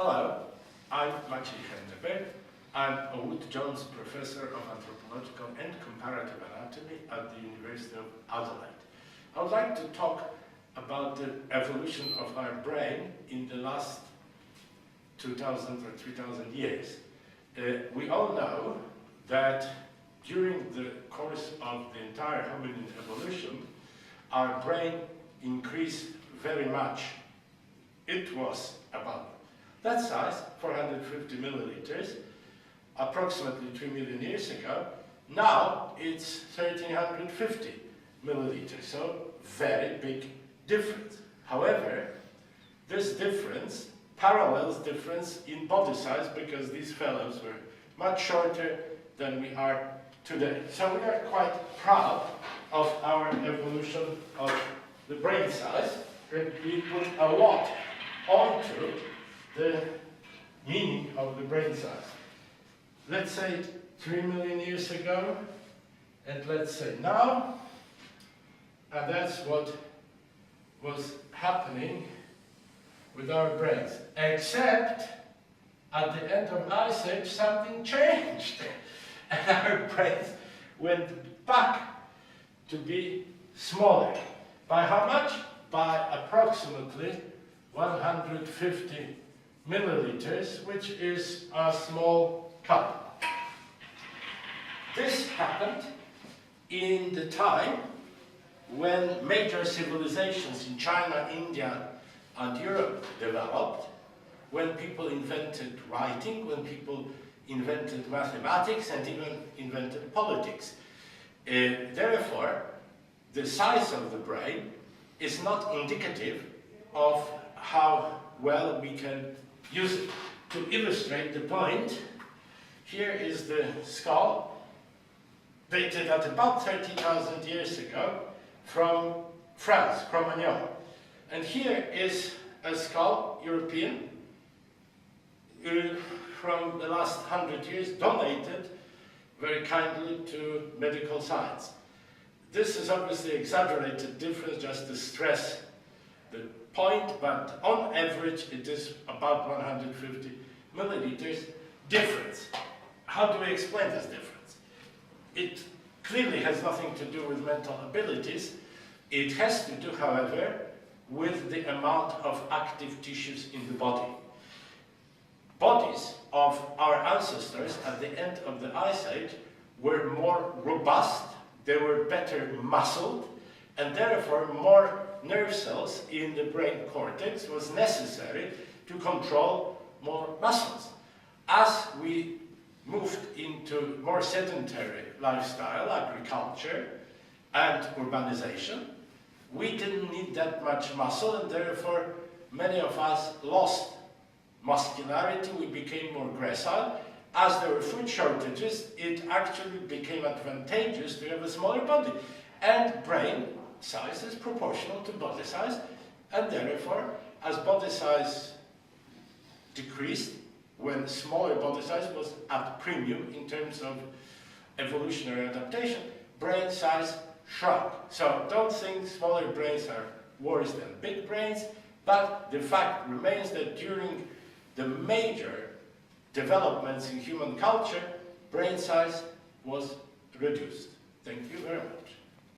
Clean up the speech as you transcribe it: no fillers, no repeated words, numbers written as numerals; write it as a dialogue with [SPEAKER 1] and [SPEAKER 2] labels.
[SPEAKER 1] Hello, I'm Maciej Henneberg. I'm a Wood Jones Professor of Anthropological and Comparative Anatomy at the University of Adelaide. I would like to talk about the evolution of our brain in the last 2,000 or 3,000 years. We all know that during the course of the entire hominin evolution, our brain increased very much. It was about that size, 450 milliliters, approximately 3 million years ago. Now it's 1,350 milliliters, so very big difference. However, this difference parallels difference in body size because these fellows were much shorter than we are today. So we are quite proud of our evolution of the brain size, and we put a lot onto the meaning of the brain size. Let's say 3 million years ago, and let's say now, and that's what was happening with our brains. Except, at the end of Ice Age, something changed. And our brains went back to be smaller. By how much? By approximately 150 milliliters, which is a small cup. This happened in the time when major civilizations in China, India, and Europe developed, when people invented writing, when people invented mathematics, and even invented politics. Therefore, the size of the brain is not indicative of how well we can use it. To illustrate the point, here is the skull, dated at about 30,000 years ago, from France, Cro-Magnon. And here is a skull, European, from the last 100 years, donated very kindly to medical science. This is obviously exaggerated difference just to stress the point, but on average it is about 150 milliliters difference. How do we explain this difference? It clearly has nothing to do with mental abilities. It has to do, however, with the amount of active tissues in the body. Bodies of our ancestors at the end of the Ice Age were more robust, they were better muscled, and therefore more nerve cells in the brain cortex was necessary to control more muscles. As we moved into more sedentary lifestyle, agriculture, and urbanization, we didn't need that much muscle, and therefore many of us lost muscularity. We became more gracile. As there were food shortages, it actually became advantageous to have a smaller body. And brain size is proportional to body size, and therefore, as body size decreased, when smaller body size was at premium in terms of evolutionary adaptation, brain size shrunk. So don't think smaller brains are worse than big brains, but the fact remains that during the major developments in human culture, brain size was reduced. Thank you very much.